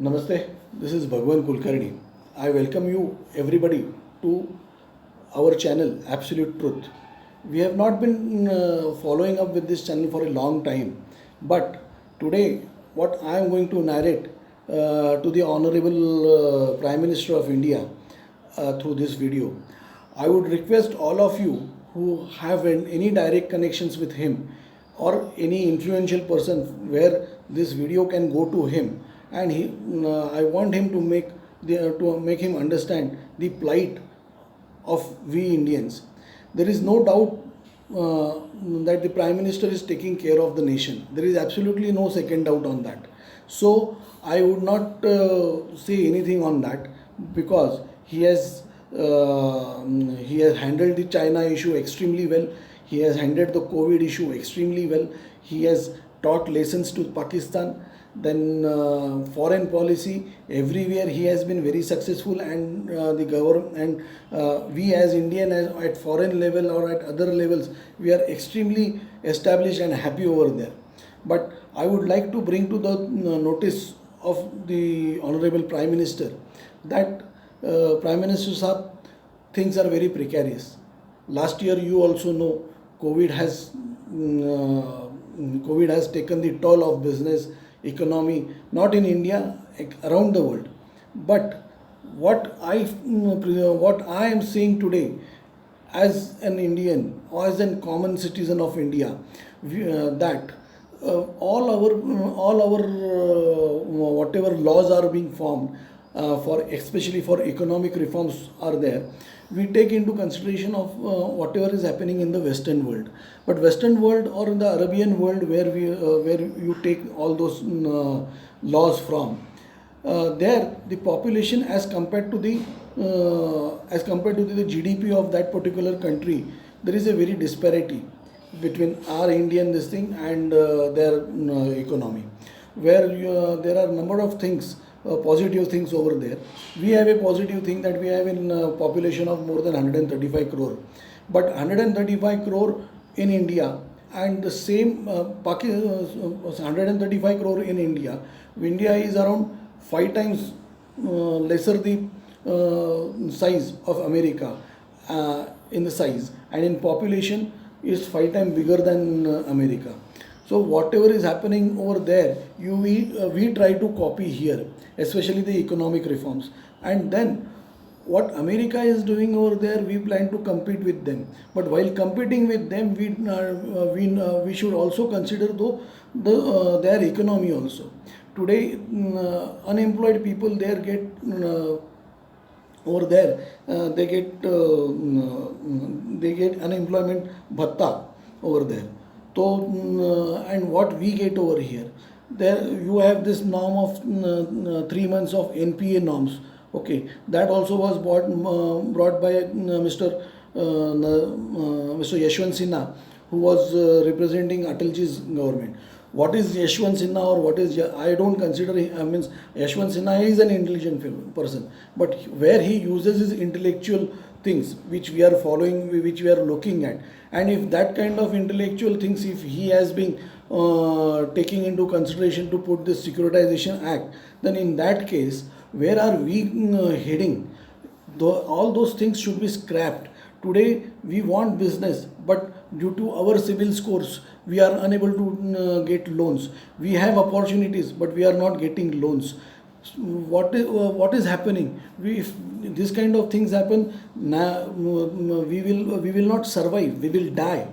Namaste, this is Bhagwan Kulkarni. I welcome you everybody to our channel Absolute Truth. We have not been following up with this channel for a long time, but today what I am going to narrate to the Honorable Prime Minister of India through this video. I would request all of you who have any direct connections with him or any influential person where this video can go to him, and I want him to make him understand the plight of we Indians. There is no doubt that the Prime Minister is taking care of the nation. There is absolutely no second doubt on that. So I would not say anything on that, because he has handled the China issue extremely well. He has handled the COVID issue extremely well. He has taught lessons to Pakistan. Then foreign policy, everywhere he has been very successful, and the government and we as Indian at foreign level or at other levels, we are extremely established and happy over there. But I would like to bring to the notice of the Honorable Prime Minister that Prime Minister Saab, things are very precarious. Last year, you also know, COVID has COVID has taken the toll of business, economy, not in India, around the world. But what I am saying today, as an Indian or as a common citizen of India, that all our whatever laws are being formed for especially for economic reforms are there, we take into consideration of whatever is happening in the Western world. But Western world or in the Arabian world, where you take all those laws from, there the population as compared to the GDP of that particular country, there is a very disparity between our Indian this thing and their economy, where there are number of things, positive things over there. We have a positive thing that we have a population of more than 135 crore, but 135 crore in India and the same 135 crore in India. India is around 5 times lesser the size of America in the size, and in population is 5 times bigger than America. So whatever is happening over there, we try to copy here, especially the economic reforms. And then what America is doing over there, we plan to compete with them. But while competing with them, we should also consider their economy also. Today, unemployed people there get over there, they get unemployment bhatta over there. So and what we get over here, there you have this norm of 3 months of NPA norms. Okay, that also was brought by Mr. Yashwant Sinha, who was representing Atalji's government. What is Yashwant Sinha, or what is, I don't consider means Yashwant Sinha is an intelligent person, but where he uses his intellectual things which we are following, which we are looking at, and if that kind of intellectual things, if he has been taking into consideration to put this Securitization Act, then in that case, where are we heading? All those things should be scrapped. Today we want business, but due to our civil scores, we are unable to get loans. We have opportunities, but we are not getting loans. What is happening? If this kind of things happen, we will not survive. We will die.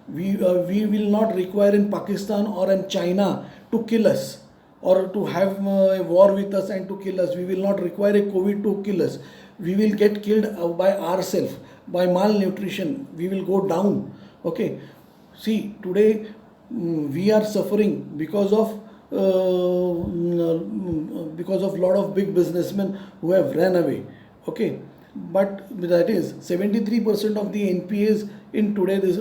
We will not require in Pakistan or in China to kill us, or to have a war with us and to kill us. We will not require a COVID to kill us. We will get killed by ourselves, by malnutrition. We will go down. Okay. See, today we are suffering because of lot of big businessmen who have ran away. Okay, but that is 73% of the NPAs in today's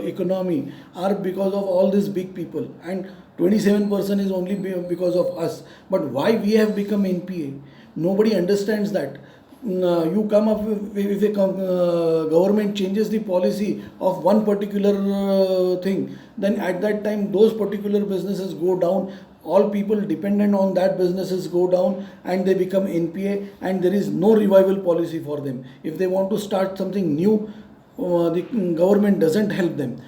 economy are because of all these big people, and 27% is only because of us. But why we have become NPA? Nobody understands that. you come up with, if a government changes the policy of one particular thing, then at that time those particular businesses go down, all people dependent on that businesses go down and they become NPA, and there is no revival policy for them. If they want to start something new, the government doesn't help them.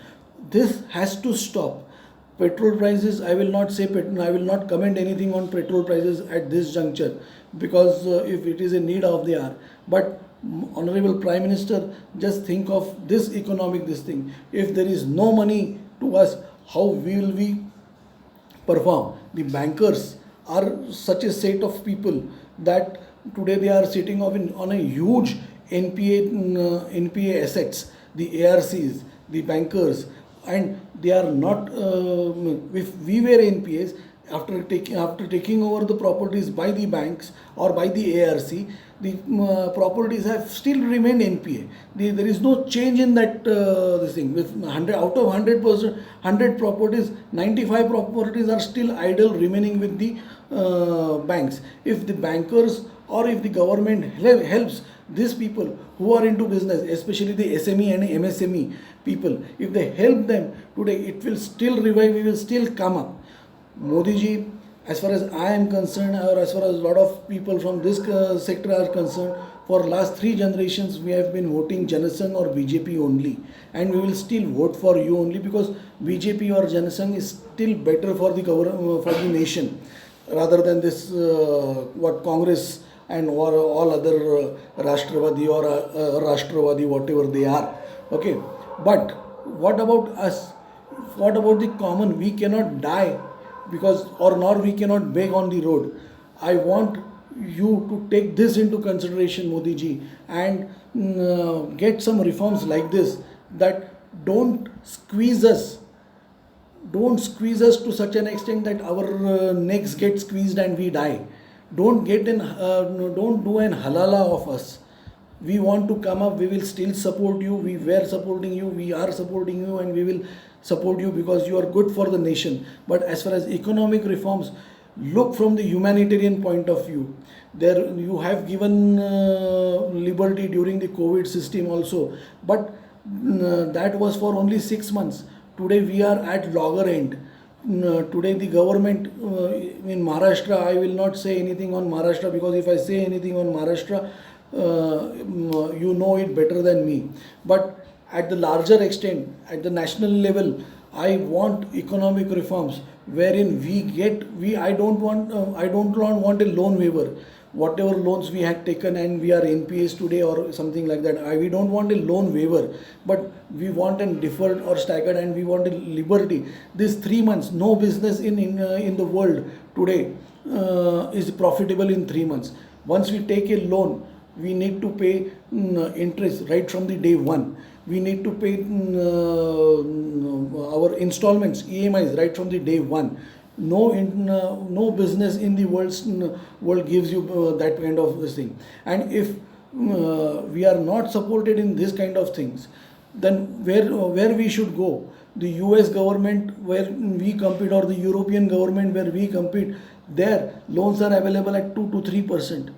This has to stop. Petrol prices, I will not say, I will not comment anything on petrol prices at this juncture, because if it is a need of the hour. But Honorable Prime Minister, just think of this economic this thing. If there is no money to us, how will we perform? The bankers are such a set of people that today they are sitting on a huge NPA assets, the ARCs, the bankers, and they are not. If we were NPAs, after taking over the properties by the banks or by the ARC, the properties have still remained NPA. There is no change in that this thing. With 100 out of 100%, 100 properties, 95 properties are still idle, remaining with the banks. If the bankers or if the government helps these people who are into business, especially the SME and MSME people, if they help them today, it will still revive, we will still come up. Modi ji, as far as I am concerned, or as far as a lot of people from this sector are concerned, for last 3 generations we have been voting Janasangh or BJP only, and we will still vote for you only, because BJP or Janasangh is still better for the government, for the nation, rather than this what Congress and or all other Rashtravadi or Rashtravadi, whatever they are. Okay, but what about us? What about the common? We cannot die because, or nor we cannot beg on the road. I want you to take this into consideration, Modi ji, and get some reforms like this, that don't squeeze us. Don't squeeze us to such an extent that our necks get squeezed and we die. Don't don't do an halala of us. We want to come up, we will still support you, we were supporting you, we are supporting you, and we will support you because you are good for the nation. But as far as economic reforms, look from the humanitarian point of view. There you have given liberty during the COVID system also, but that was for only 6 months. Today we are at logger end. Today the government in Maharashtra, I will not say anything on Maharashtra, because if I say anything on Maharashtra, you know it better than me. But at the larger extent, at the national level, I want economic reforms wherein I don't want a loan waiver. Whatever loans we had taken and we are NPAs today or something like that, we don't want a loan waiver, but we want a deferred or staggered, and we want a liberty. These 3 months, no business in the world today is profitable in 3 months. Once we take a loan, we need to pay interest right from the day one. We need to pay our installments, EMIs, right from the day one. No business in the world gives you that kind of this thing. And if we are not supported in this kind of things, then where we should go? The US government where we compete, or the European government where we compete, their loans are available at 2 to 3%.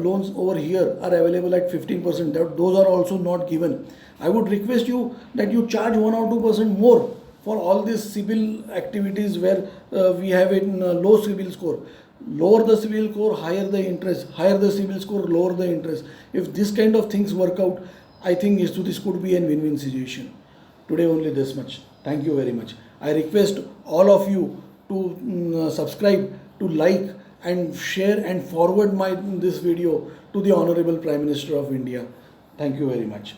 Loans over here are available at 15%. Those are also not given. I would request you that you charge 1 or 2% more for all these civil activities where we have a low civil score. Lower the civil score, higher the interest. Higher the civil score, lower the interest. If this kind of things work out, I think this could be a win-win situation. Today only this much. Thank you very much. I request all of you to subscribe, to like, and share and forward this video to the Honorable Prime Minister of India. Thank you very much.